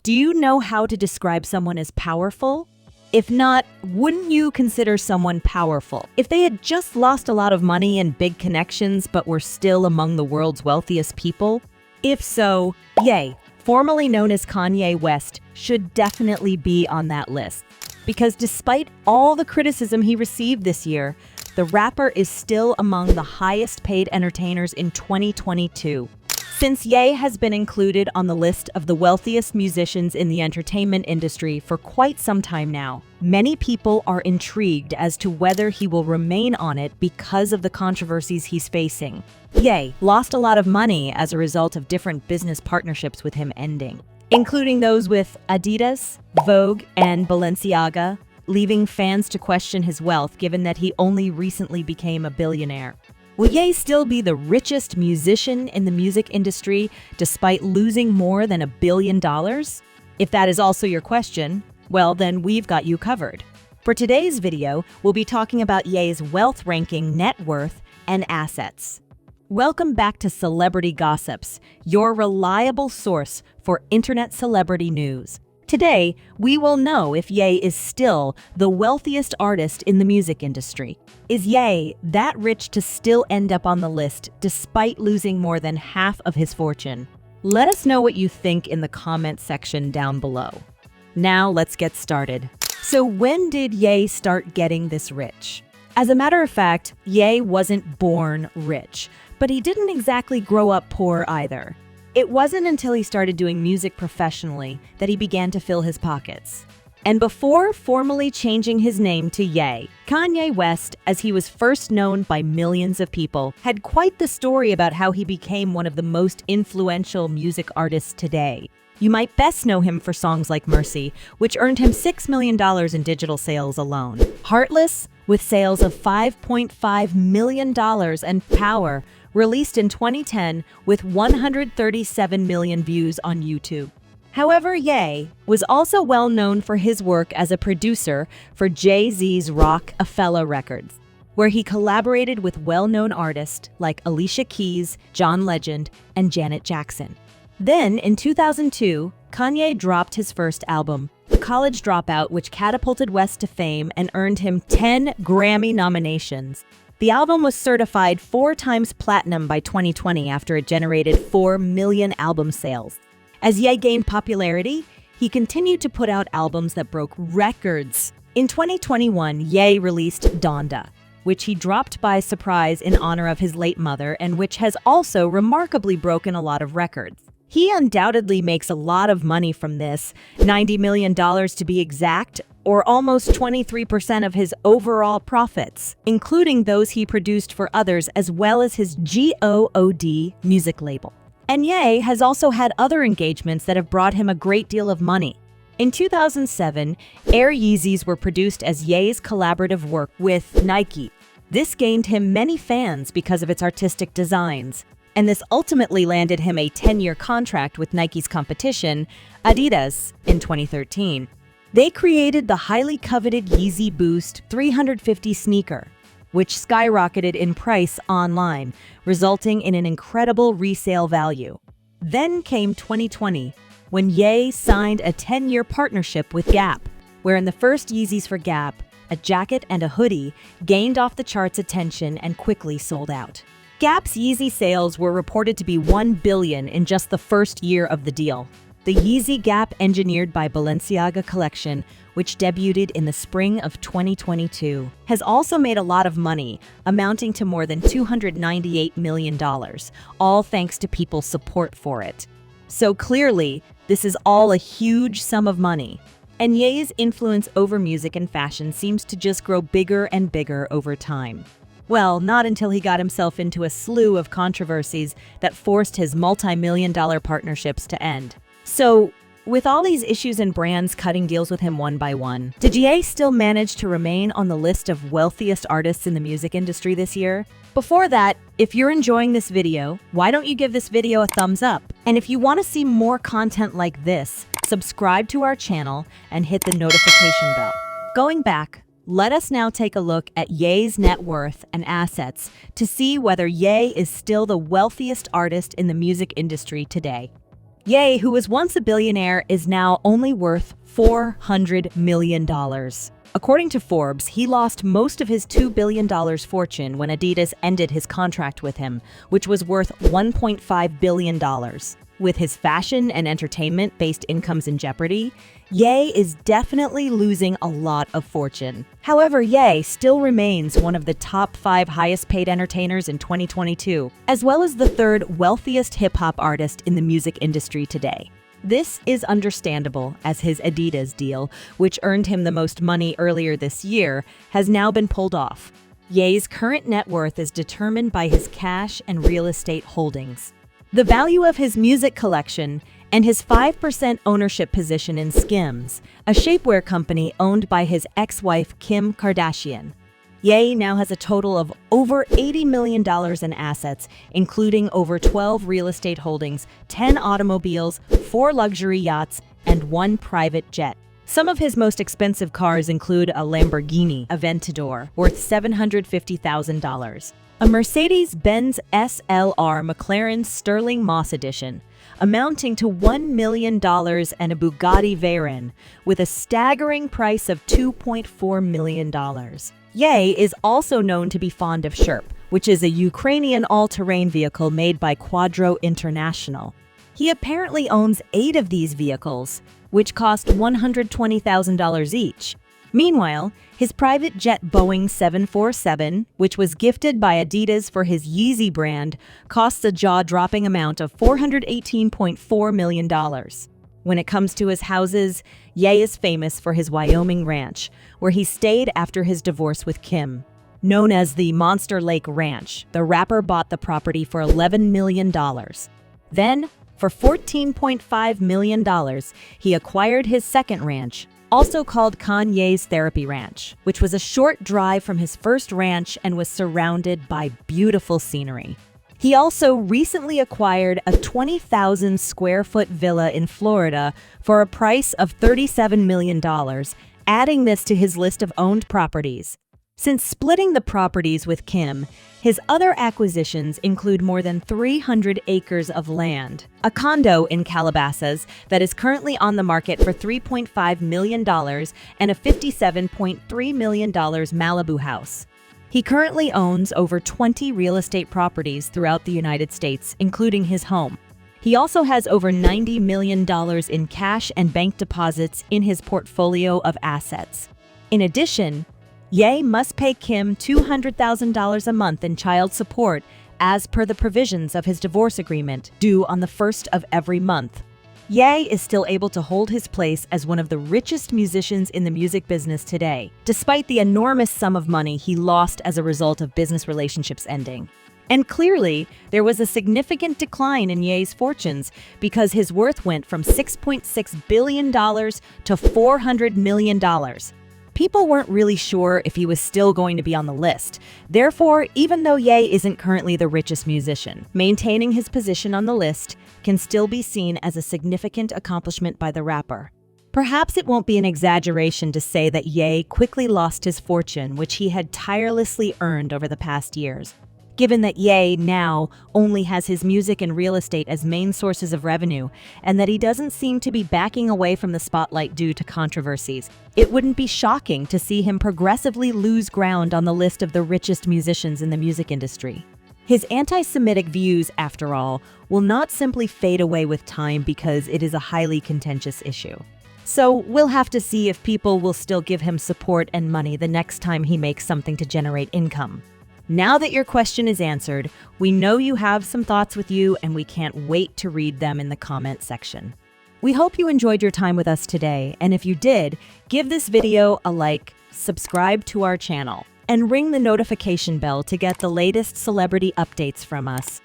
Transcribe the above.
Do you know how to describe someone as powerful? If not, wouldn't you consider someone powerful if they had just lost a lot of money and big connections but were still among the world's wealthiest people? If so, Ye, formerly known as Kanye West, should definitely be on that list. Because despite all the criticism he received this year, the rapper is still among the highest paid entertainers in 2022. Since Ye has been included on the list of the wealthiest musicians in the entertainment industry for quite some time now, many people are intrigued as to whether he will remain on it because of the controversies he's facing. Ye lost a lot of money as a result of different business partnerships with him ending, including those with Adidas, Vogue, and Balenciaga, leaving fans to question his wealth given that he only recently became a billionaire. Will Ye still be the richest musician in the music industry despite losing more than $1 billion? If that is also your question, well then we've got you covered. For today's video, we'll be talking about Ye's wealth ranking, net worth, and assets. Welcome back to Celebrity Gossips, your reliable source for internet celebrity news. Today, we will know if Ye is still the wealthiest artist in the music industry. Is Ye that rich to still end up on the list despite losing more than half of his fortune? Let us know what you think in the comment section down below. Now let's get started. So when did Ye start getting this rich? As a matter of fact, Ye wasn't born rich, but he didn't exactly grow up poor either. It wasn't until he started doing music professionally that he began to fill his pockets. And before formally changing his name to Ye, Kanye West, as he was first known by millions of people, had quite the story about how he became one of the most influential music artists today. You might best know him for songs like Mercy, which earned him $6 million in digital sales alone. Heartless, with sales of $5.5 million, and Power, released in 2010 with 137 million views on YouTube. However, Ye was also well known for his work as a producer for Jay-Z's Roc-A-Fella Records, where he collaborated with well-known artists like Alicia Keys, John Legend, and Janet Jackson. Then, in 2002, Kanye dropped his first album, The College Dropout, which catapulted West to fame and earned him 10 Grammy nominations. The album was certified 4 times platinum by 2020 after it generated 4 million album sales. As Ye gained popularity, he continued to put out albums that broke records. In 2021, Ye released Donda, which he dropped by surprise in honor of his late mother and which has also remarkably broken a lot of records. He undoubtedly makes a lot of money from this, $90 million to be exact, or almost 23% of his overall profits, including those he produced for others as well as his GOOD music label. And Ye has also had other engagements that have brought him a great deal of money. In 2007, Air Yeezys were produced as Ye's collaborative work with Nike. This gained him many fans because of its artistic designs, and this ultimately landed him a 10-year contract with Nike's competition, Adidas, in 2013. They created the highly coveted Yeezy Boost 350 sneaker, which skyrocketed in price online, resulting in an incredible resale value. Then came 2020, when Ye signed a 10-year partnership with Gap, wherein the first Yeezys for Gap, a jacket and a hoodie, gained off the charts' attention and quickly sold out. Gap's Yeezy sales were reported to be $1 billion in just the first year of the deal. The Yeezy Gap engineered by Balenciaga collection, which debuted in the spring of 2022, has also made a lot of money, amounting to more than $298 million, all thanks to people's support for it. So clearly, this is all a huge sum of money. And Ye's influence over music and fashion seems to just grow bigger and bigger over time. Well, not until he got himself into a slew of controversies that forced his multi-million-dollar partnerships to end. So, with all these issues and brands cutting deals with him one by one, did Ye still manage to remain on the list of wealthiest artists in the music industry this year? Before that, if you're enjoying this video, why don't you give this video a thumbs up? And if you want to see more content like this, subscribe to our channel and hit the notification bell. Going back, let us now take a look at Ye's net worth and assets to see whether Ye is still the wealthiest artist in the music industry today. Ye, who was once a billionaire, is now only worth $400 million. According to Forbes, he lost most of his $2 billion fortune when Adidas ended his contract with him, which was worth $1.5 billion. With his fashion and entertainment-based incomes in jeopardy, Ye is definitely losing a lot of fortune. However, Ye still remains one of the top 5 highest-paid entertainers in 2022, as well as the 3rd wealthiest hip-hop artist in the music industry today. This is understandable, as his Adidas deal, which earned him the most money earlier this year, has now been pulled off. Ye's current net worth is determined by his cash and real estate holdings. The value of his music collection, and his 5% ownership position in Skims, a shapewear company owned by his ex-wife Kim Kardashian. Ye now has a total of over $80 million in assets, including over 12 real estate holdings, 10 automobiles, 4 luxury yachts, and 1 private jet. Some of his most expensive cars include a Lamborghini Aventador worth $750,000, a Mercedes-Benz SLR McLaren Sterling Moss Edition, amounting to $1 million, and a Bugatti Veyron with a staggering price of $2.4 million. Ye is also known to be fond of Sherp, which is a Ukrainian all-terrain vehicle made by Quadro International. He apparently owns 8 of these vehicles, which cost $120,000 each. Meanwhile, his private jet Boeing 747, which was gifted by Adidas for his Yeezy brand, costs a jaw-dropping amount of $418.4 million. When it comes to his houses, Ye is famous for his Wyoming ranch, where he stayed after his divorce with Kim. Known as the Monster Lake Ranch, the rapper bought the property for $11 million. Then, for $14.5 million, he acquired his second ranch, also called Kanye's Therapy Ranch, which was a short drive from his first ranch and was surrounded by beautiful scenery. He also recently acquired a 20,000 square foot villa in Florida for a price of $37 million, adding this to his list of owned properties. Since splitting the properties with Kim, his other acquisitions include more than 300 acres of land, a condo in Calabasas that is currently on the market for $3.5 million, and a $57.3 million Malibu house. He currently owns over 20 real estate properties throughout the United States, including his home. He also has over $90 million in cash and bank deposits in his portfolio of assets. In addition, Ye must pay Kim $200,000 a month in child support as per the provisions of his divorce agreement, due on the 1st of every month. Ye is still able to hold his place as one of the richest musicians in the music business today, despite the enormous sum of money he lost as a result of business relationships ending. And clearly, there was a significant decline in Ye's fortunes because his worth went from $6.6 billion to $400 million. People weren't really sure if he was still going to be on the list. Therefore, even though Ye isn't currently the richest musician, maintaining his position on the list can still be seen as a significant accomplishment by the rapper. Perhaps it won't be an exaggeration to say that Ye quickly lost his fortune, which he had tirelessly earned over the past years. Given that Ye now only has his music and real estate as main sources of revenue, and that he doesn't seem to be backing away from the spotlight due to controversies, it wouldn't be shocking to see him progressively lose ground on the list of the richest musicians in the music industry. His anti-Semitic views, after all, will not simply fade away with time because it is a highly contentious issue. So we'll have to see if people will still give him support and money the next time he makes something to generate income. Now that your question is answered, we know you have some thoughts with you, and we can't wait to read them in the comment section. We hope you enjoyed your time with us today, and if you did, give this video a like, subscribe to our channel, and ring the notification bell to get the latest celebrity updates from us.